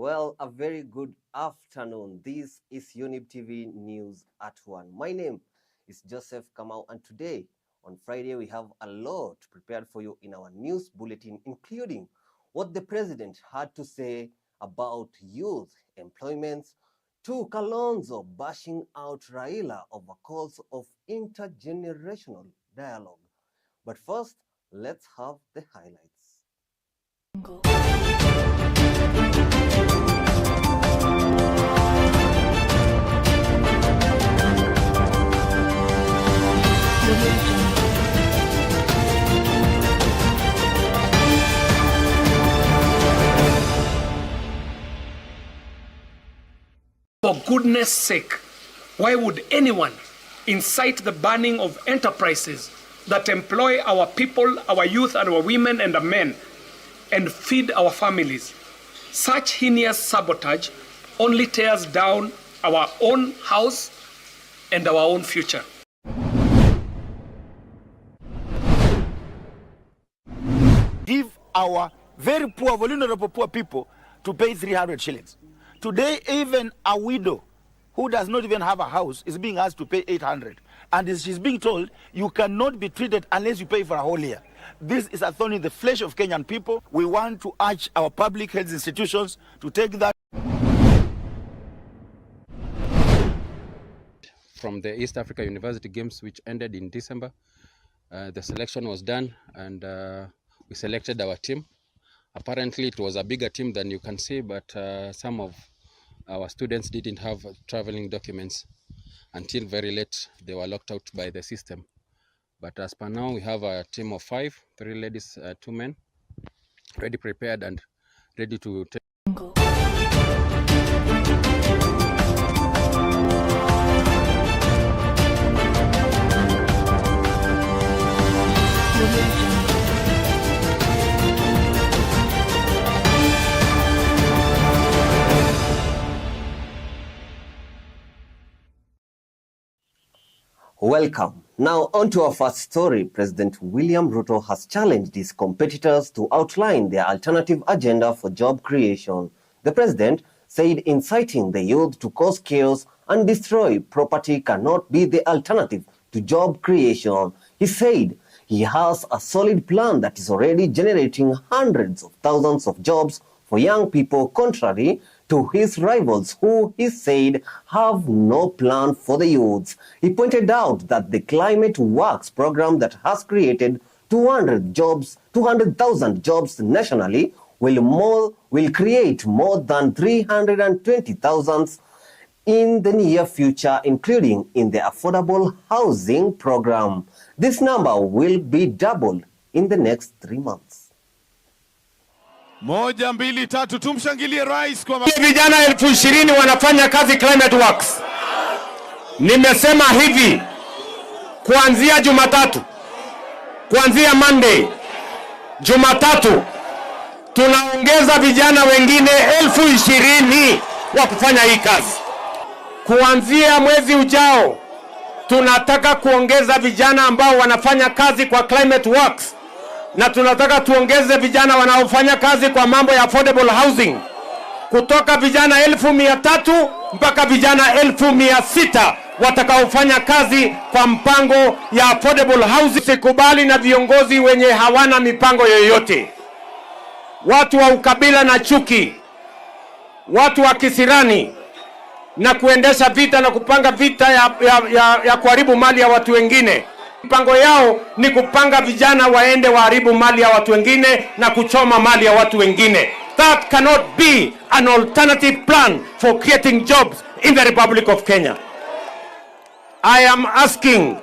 Well, a very good afternoon. This is Younib TV News at 1. My name is Joseph Kamau, and today, on Friday, we have a lot prepared for you in our news bulletin, including what the president had to say about youth employment, to Kalonzo bashing out Raila over calls of intergenerational dialogue. But first, let's have the highlights. For goodness sake, why would anyone incite the burning of enterprises that employ our people, our youth and our women and the men, and feed our families? Such heinous sabotage only tears down our own house and our own future. Give our very poor, vulnerable poor people to pay 300 shillings. Today, even a widow who does not even have a house is being asked to pay 800. And she's being told, you cannot be treated unless you pay for a whole year. This is a thorn in the flesh of Kenyan people. We want to urge our public health institutions to take that. From the East Africa University Games, which ended in December, the selection was done, and we selected our team. Apparently, it was a bigger team than you can see, but some of our students didn't have traveling documents. Until very late, they were locked out by the system. But as per now, we have a team of 5, 3 ladies, 2 men, ready, prepared, and ready to take. Welcome. Now on to our first story. President William Ruto has challenged his competitors to outline their alternative agenda for job creation. The president said inciting the youth to cause chaos and destroy property cannot be the alternative to job creation. He said he has a solid plan that is already generating hundreds of thousands of jobs for young people, contrary to his rivals who, he said, have no plan for the youths. He pointed out that the Climate Works program that has created 200,000 jobs nationally will create more than 320,000 in the near future, including in the affordable housing program. This number will be doubled in the next 3 months. Moja, mbili, tatu, tumshangilie rais kwa vijana 20,000 wanafanya kazi Climate Works. Nimesema hivi, kuanzia Jumatatu, kuanzia Monday, Jumatatu, tunaongeza vijana wengine 20,000 wa kufanya hii kazi. Kuanzia mwezi ujao, tunataka kuongeza vijana ambao wanafanya kazi kwa Climate Works. Na tunataka tuongeze vijana wanaofanya kazi kwa mambo ya affordable housing kutoka vijana 1,300 mpaka vijana 1,600 watakaofanya kazi kwa mpango ya affordable housing. Sikubali na viongozi wenye hawana mipango yoyote, watu wa ukabila na chuki, watu wa kisirani na kuendesha vita na kupanga vita ya kuharibu mali ya watu wengine. Mpango yao ni kupanga vijana waende waharibu mali ya watu wengine na kuchoma mali ya watu wengine. That cannot be an alternative plan for creating jobs in the Republic of Kenya. I am asking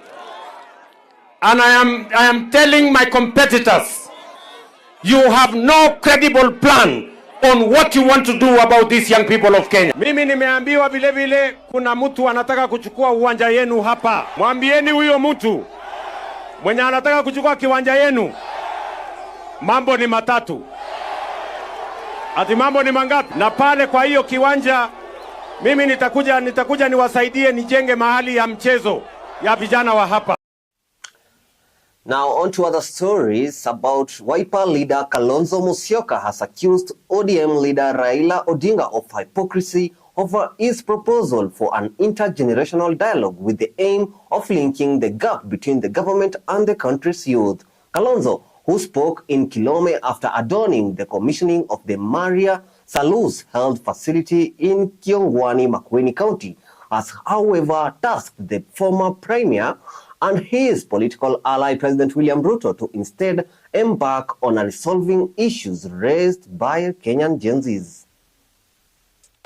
and I am telling my competitors, you have no credible plan on what you want to do about these young people of Kenya. Mimi nimeambiwa vile vile kuna mtu anataka kuchukua uwanja yenu hapa. Mwambieni huyo mtu mwenye anataka kuchukua kiwanja yenu, mambo ni matatu. Ati mambo ni mangapi? Na pale kwa hiyo kiwanja mimi nitakuja niwasaidie nijenge mahali ya mchezo ya vijana wa hapa. Now on to other stories. About Wiper leader Kalonzo Musyoka has accused ODM leader Raila Odinga of hypocrisy over his proposal for an intergenerational dialogue with the aim of linking the gap between the government and the country's youth. Kalonzo, who spoke in Kilome after adorning the commissioning of the Maria Salus Health Facility in Kiongwani, Makueni County, has however tasked the former premier and his political ally President William Ruto to instead embark on resolving issues raised by Kenyan Gen Zs.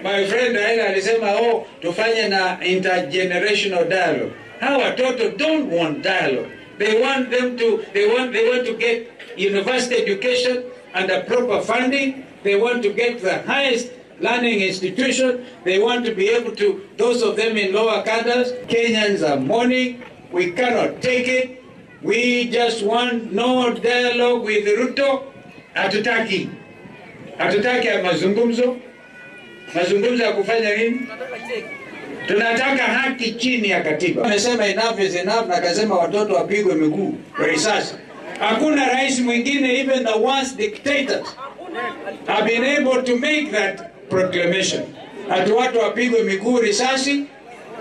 My friend Raila alisema tufanye na intergenerational dialogue. Hawa watoto don't want dialogue. They want to get university education and a proper funding. They want to get the highest learning institution. They want to be able to, those of them in lower cadres, Kenyans are mourning. We cannot take it. We just want no dialogue with Ruto. Hatutaki mazungumzo. Mazungumzo ya kufanya nini? Tunataka haki chini ya katiba. Amesema enough is enough na akasema watoto wapigwe miguu kwa risasi. Hakuna rais mwingine, even the worst dictators have been able to make that proclamation. Ati watu wapigwe miguu risasi,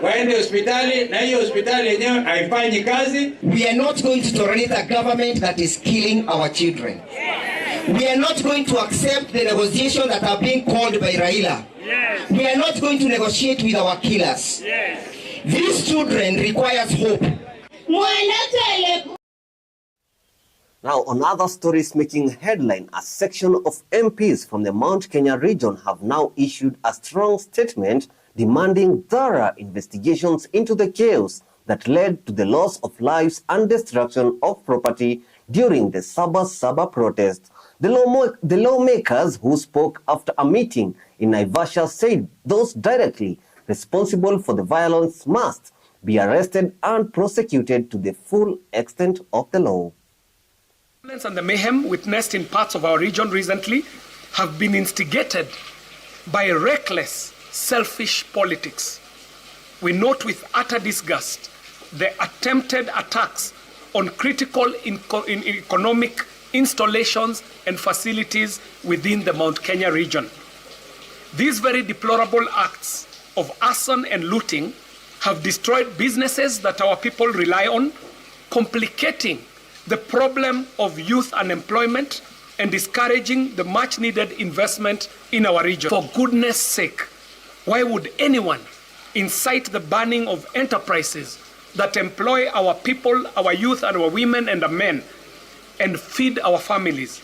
waende hospitali na hiyo hospitali yenyewe haifanyi kazi. We are not going to tolerate a government that is killing our children. We are not going to accept the negotiations that are being called by Raila. Yes. We are not going to negotiate with our killers. Yes. These children require hope. Now, on other stories making headline, a section of MPs from the Mount Kenya region have now issued a strong statement demanding thorough investigations into the chaos that led to the loss of lives and destruction of property during the Saba protest. The lawmakers who spoke after a meeting in Naivasha said those directly responsible for the violence must be arrested and prosecuted to the full extent of the law. And the mayhem witnessed in parts of our region recently have been instigated by reckless, selfish politics. We note with utter disgust the attempted attacks on critical economic installations and facilities within the Mount Kenya region. These very deplorable acts of arson and looting have destroyed businesses that our people rely on, complicating the problem of youth unemployment and discouraging the much-needed investment in our region. For goodness sake, why would anyone incite the burning of enterprises that employ our people, our youth, and our women and the men, and feed our families?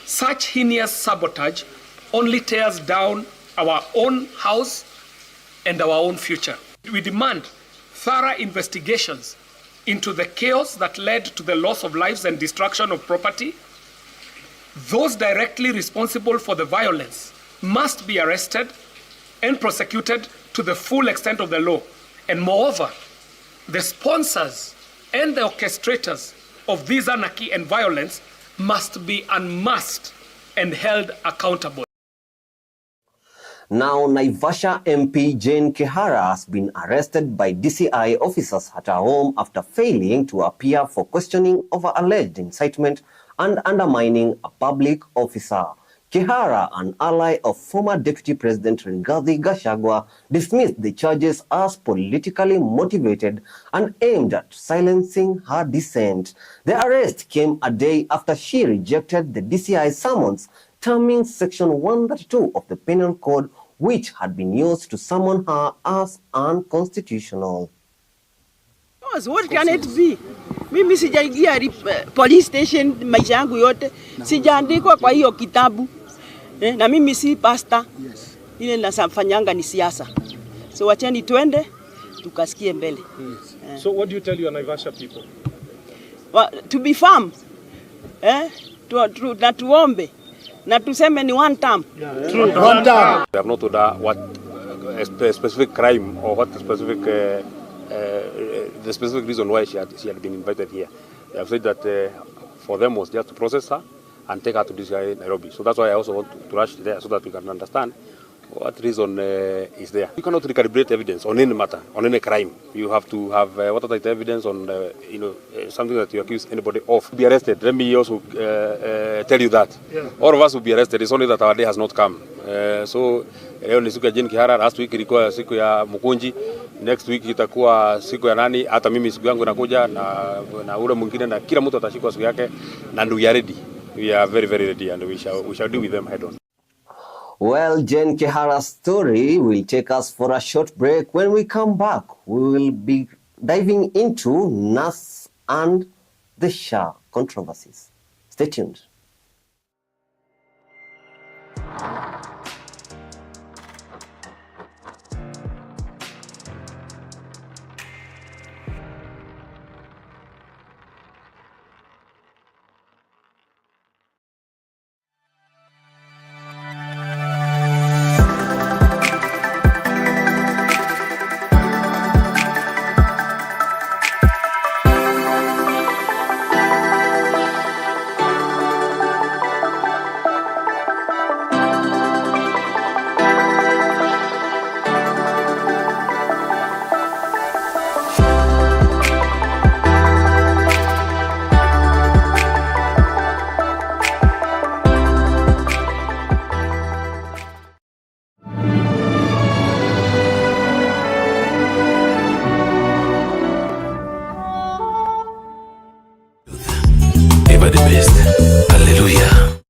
Such heinous sabotage only tears down our own house and our own future. We demand thorough investigations into the chaos that led to the loss of lives and destruction of property. Those directly responsible for the violence must be arrested and prosecuted to the full extent of the law. And moreover, the sponsors and the orchestrators of this anarchy and violence must be unmasked and held accountable. Now, Naivasha MP Jane Kihara has been arrested by DCI officers at her home after failing to appear for questioning over alleged incitement and undermining a public officer. Kihara, an ally of former Deputy President Rigathi Gachagua, dismissed the charges as politically motivated and aimed at silencing her dissent. The arrest came a day after she rejected the DCI summons, terming Section 132 of the Penal Code, which had been used to summon her, as unconstitutional. What can it be? Mimi sijaingia police station maisha yangu yote. Sijaandikwa kwa hiyo kitabu. Na mimi si pastor. Ile nasafanyanga ni siasa. So wacheni twende tukasikie mbele. So what do you tell your Naivasha people? Well, to be firm. Na tuombe. Na tuseme ni one term. True. One term. We have not told her what a specific crime or what specific the specific reason why she had been invited here. They have said that for them was just to process her and take her to DCI Nairobi. So that's why I also want to rush there so that we can understand what reason is there? You cannot recalibrate evidence on any matter, on any crime. You have to have watertight evidence on something that you accuse anybody of. Be arrested. Let me also tell you that all of us will be arrested. It's only that our day has not come. So leo ni siku ya Jane Kihara, last week ilikuwa siku ya Mukunji, next week itakuwa siku ya nani, hata mimi siku yangu inakuja na ule mwingine, na kila mtu atashikwa siku yake, and we are ready. We are very, very ready, and we shall deal with them head on. Well, Jane Kihara's story will take us for a short break. When we come back, we will be diving into NAS and the SHA controversies. Stay tuned. The best. Hallelujah.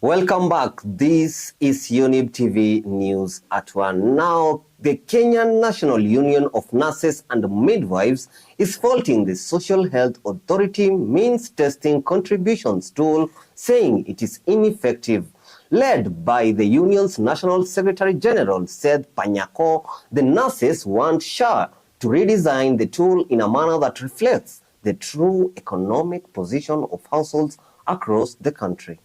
Welcome back. This is Younib TV News at 1. Now, the Kenyan National Union of Nurses and Midwives is faulting the Social Health Authority means testing contributions tool, saying it is ineffective. Led by the union's National Secretary General, Seth Panyako, the nurses want SHA to redesign the tool in a manner that reflects the true economic position of households across the country.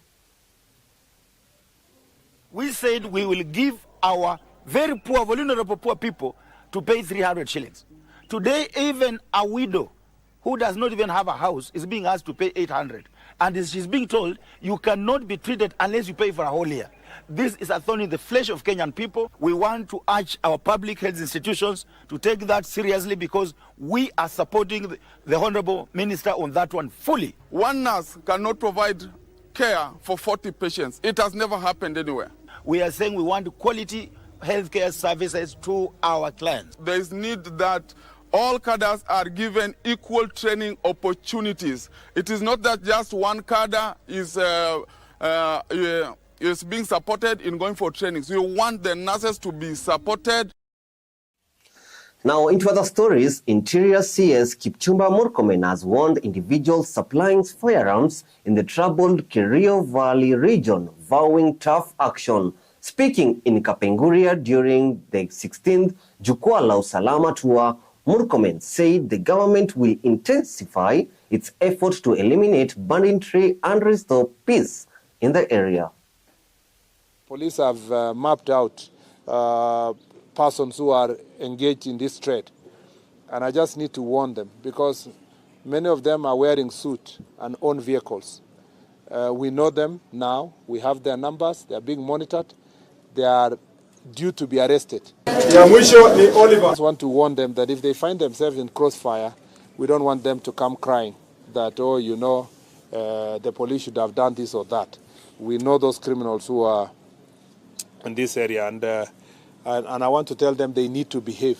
We said we will give our very poor, vulnerable poor people to pay 300 shillings. Today, even a widow who does not even have a house is being asked to pay 800. And she's being told, you cannot be treated unless you pay for a whole year. This is a thorn in the flesh of Kenyan people. We want to urge our public health institutions to take that seriously, because we are supporting the Honorable Minister on that one fully. One nurse cannot provide care for 40 patients. It has never happened anywhere. We are saying we want quality healthcare services to our clients. There is need that all cadres are given equal training opportunities. It is not that just one cadre is being supported in going for trainings. We want the nurses to be supported. Now, into other stories, Interior CS Kipchumba Murkomen has warned individuals supplying firearms in the troubled Kerio Valley region, vowing tough action. Speaking in Kapenguria during the 16th Jukwaa la Usalama tour, Murkomen said the government will intensify its effort to eliminate banditry and restore peace in the area. Police have mapped out persons who are engaged in this trade, and I just need to warn them, because many of them are wearing suits and own vehicles. We know them now, we have their numbers, they are being monitored, they are due to be arrested. I just want to warn them that if they find themselves in crossfire, we don't want them to come crying that, oh, you know, the police should have done this or that. We know those criminals who are in this area, and I want to tell them they need to behave.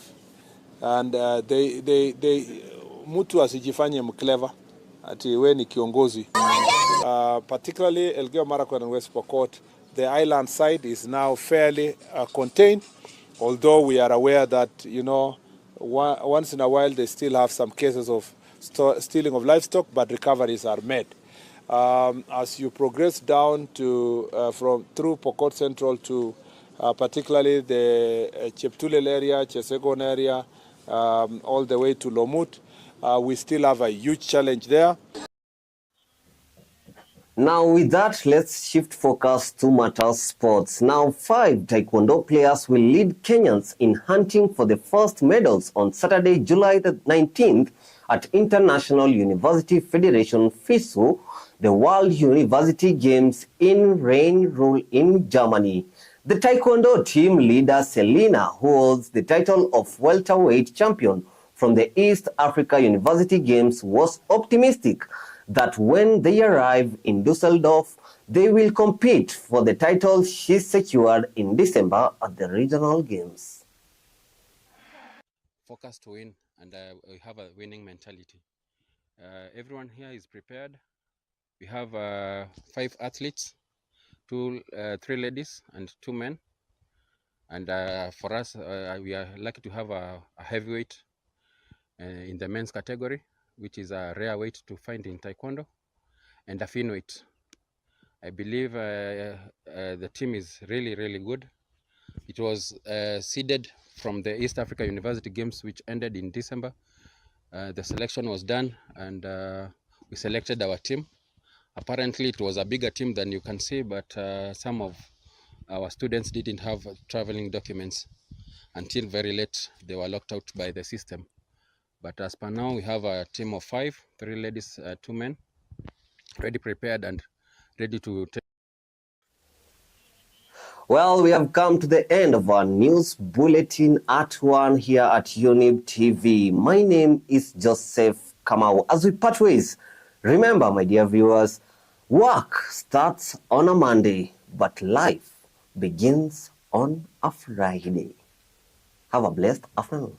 And Mutua asijifanye mclever ati we ni kiongozi. Particularly Elgeyo Marakwet and West Pokot, the island side is now fairly contained, although we are aware that, you know, once in a while they still have some cases of stealing of livestock, but recoveries are made. As you progress down to through Pokot Central to particularly the Cheptulel area, Chesegon area, all the way to Lomut, we still have a huge challenge there. Now with that, let's shift focus to matters sports. Now 5 Taekwondo players will lead Kenyans in hunting for the first medals on Saturday, July the 19th at International University Federation FISU, the World University Games in Rhein-Ruhr in Germany. The Taekwondo team leader Selina, who holds the title of welterweight champion from the East Africa University Games, was optimistic that when they arrive in Dusseldorf, they will compete for the title she secured in December at the regional games. Focus to win, and we have a winning mentality. Everyone here is prepared. We have 5 athletes, 3 ladies and 2 men. And for us, we are lucky to have a heavyweight in the men's category, which is a rare weight to find in Taekwondo, and a fin weight. I believe the team is really, really good. It was seeded from the East Africa University Games, which ended in December. The selection was done, and we selected our team. Apparently, it was a bigger team than you can see, but some of our students didn't have traveling documents. Until very late, they were locked out by the system. But as per now, we have a team of 5, 3 ladies, 2 men, ready, prepared, and ready to take. Well, we have come to the end of our news bulletin at 1 here at Younib TV. My name is Joseph Kamau. As we part ways, remember, my dear viewers, work starts on a Monday, but life begins on a Friday. Have a blessed afternoon.